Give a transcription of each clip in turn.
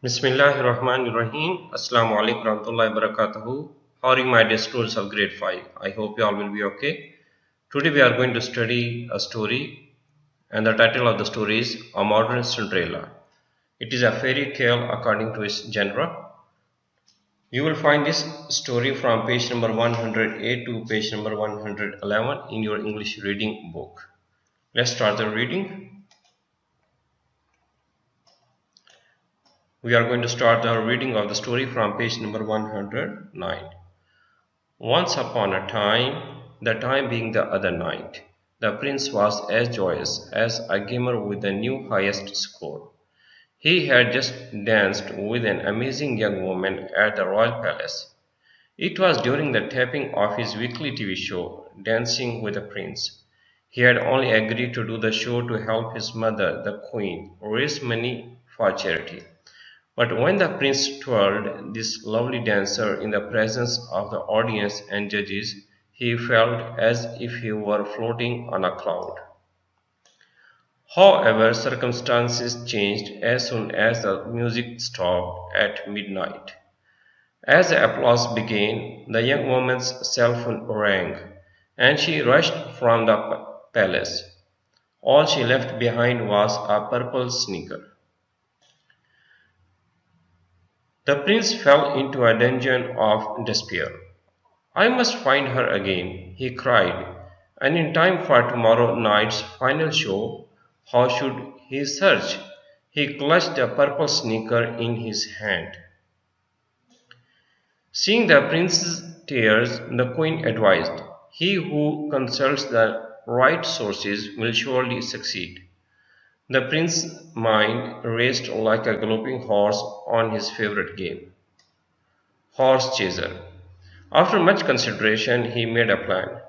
Bismillahirrahmanirrahim. Assalamu alaikum warahmatullahi wabarakatuh. How are you, my dear students of grade 5? I hope you all will be okay. Today we are going to study a story, and the title of the story is A Modern Cinderella. It is a fairy tale according to its genre. You will find this story from page number 108 to page number 111 in your English reading book. Let's start the reading. We are going to start the reading of the story from page number 109. Once upon a time, the time being the other night, the prince was as joyous as a gamer with the new highest score. He had just danced with an amazing young woman at the royal palace. It was during the taping of his weekly TV show, Dancing with the Prince. He had only agreed to do the show to help his mother, the queen, raise money for charity. But when the prince twirled this lovely dancer in the presence of the audience and judges, he felt as if he were floating on a cloud. However, circumstances changed as soon as the music stopped at midnight. As the applause began, the young woman's cell phone rang, and she rushed from the palace. All she left behind was a purple sneaker. The prince fell into a dungeon of despair. I must find her again, he cried, and in time for tomorrow night's final show. How should he search? He clutched the purple sneaker in his hand. Seeing the prince's tears, the queen advised, "He who consults the right sources will surely succeed." The prince's mind raced like a galloping horse on his favorite game, horse chaser. After much consideration, he made a plan.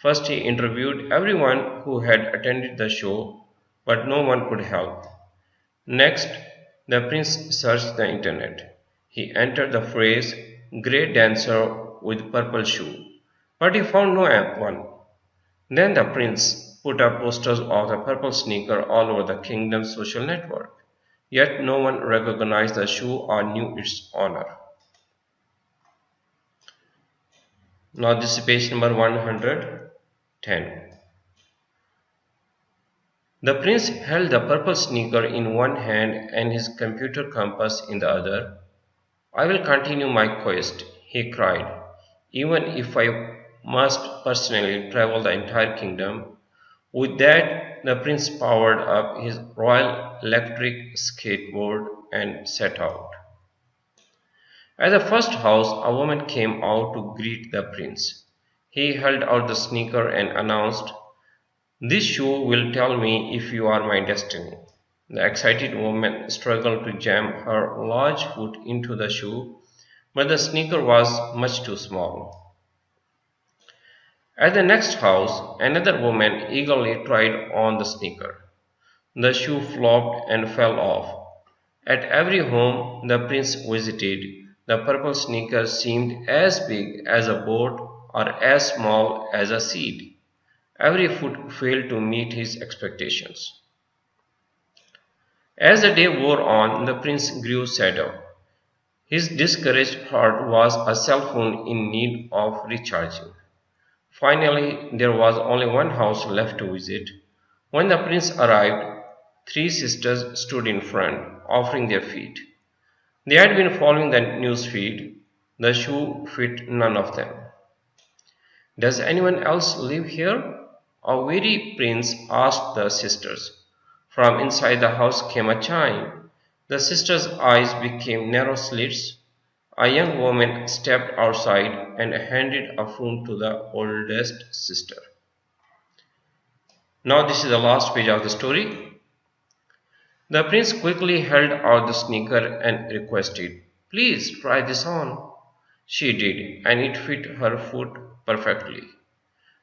First, he interviewed everyone who had attended the show, but no one could help. Next, the prince searched the internet. He entered the phrase "great dancer with purple shoe," but he found no one. Then the prince put up posters of the purple sneaker all over the kingdom's social network. Yet no one recognized the shoe or knew its owner. Now this is page number 110. The prince held the purple sneaker in one hand and his computer compass in the other. "I will continue my quest," he cried, "even if I must personally travel the entire kingdom." With that, the prince powered up his royal electric skateboard and set out. At the first house, a woman came out to greet the prince. He held out the sneaker and announced, "This shoe will tell me if you are my destiny." The excited woman struggled to jam her large foot into the shoe, but the sneaker was much too small. At the next house, another woman eagerly tried on the sneaker. The shoe flopped and fell off. At every home the prince visited, the purple sneaker seemed as big as a boat or as small as a seed. Every foot failed to meet his expectations. As the day wore on, the prince grew sadder. His discouraged heart was a cell phone in need of recharging. Finally, there was only one house left to visit. When the prince arrived, three sisters stood in front, offering their feet. They had been following the news feed. The shoe fit none of them. "Does anyone else live here?" a weary prince asked the sisters. From inside the house came a chime. The sisters' eyes became narrow slits. A young woman stepped outside and handed a phone to the oldest sister. Now this is the last page of the story. The prince quickly held out the sneaker and requested, "Please try this on." She did, and it fit her foot perfectly.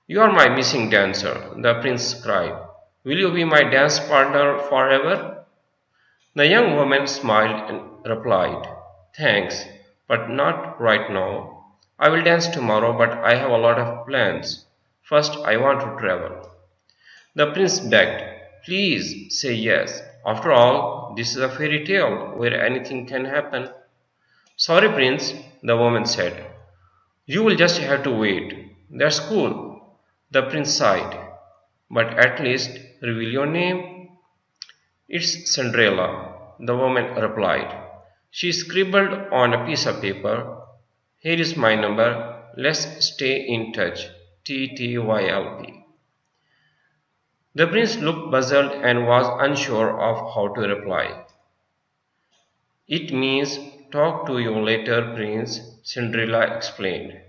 "You are my missing dancer," the prince cried. "Will you be my dance partner forever?" The young woman smiled and replied, "Thanks, but not right now. I will dance tomorrow, but I have a lot of plans. First, I want to travel." The prince begged, "Please say yes. After all, this is a fairy tale where anything can happen. Sorry, Prince, the woman said. You will just have to wait. That's cool. The prince sighed. But at least reveal your name. It's Cinderella, the woman replied. She scribbled on a piece of paper. Here is my number. Let's stay in touch. TTYLP. The prince looked puzzled and was unsure of how to reply. It means talk to you later, Prince, Cinderella explained.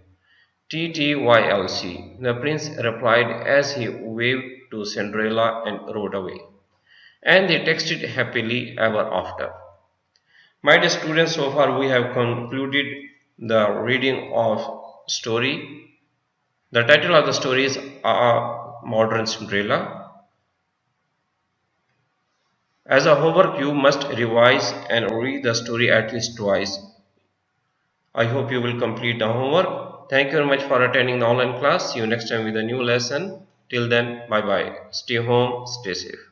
TTYLC, the prince replied as he waved to Cinderella and rode away. And they texted happily ever after. My dear students, so far we have concluded the reading of story. The title of the story is A Modern Cinderella. As a homework, you must revise and read the story at least twice. I hope you will complete the homework. Thank you very much for attending the online class. See you next time with a new lesson. Till then, bye bye. Stay home, stay safe.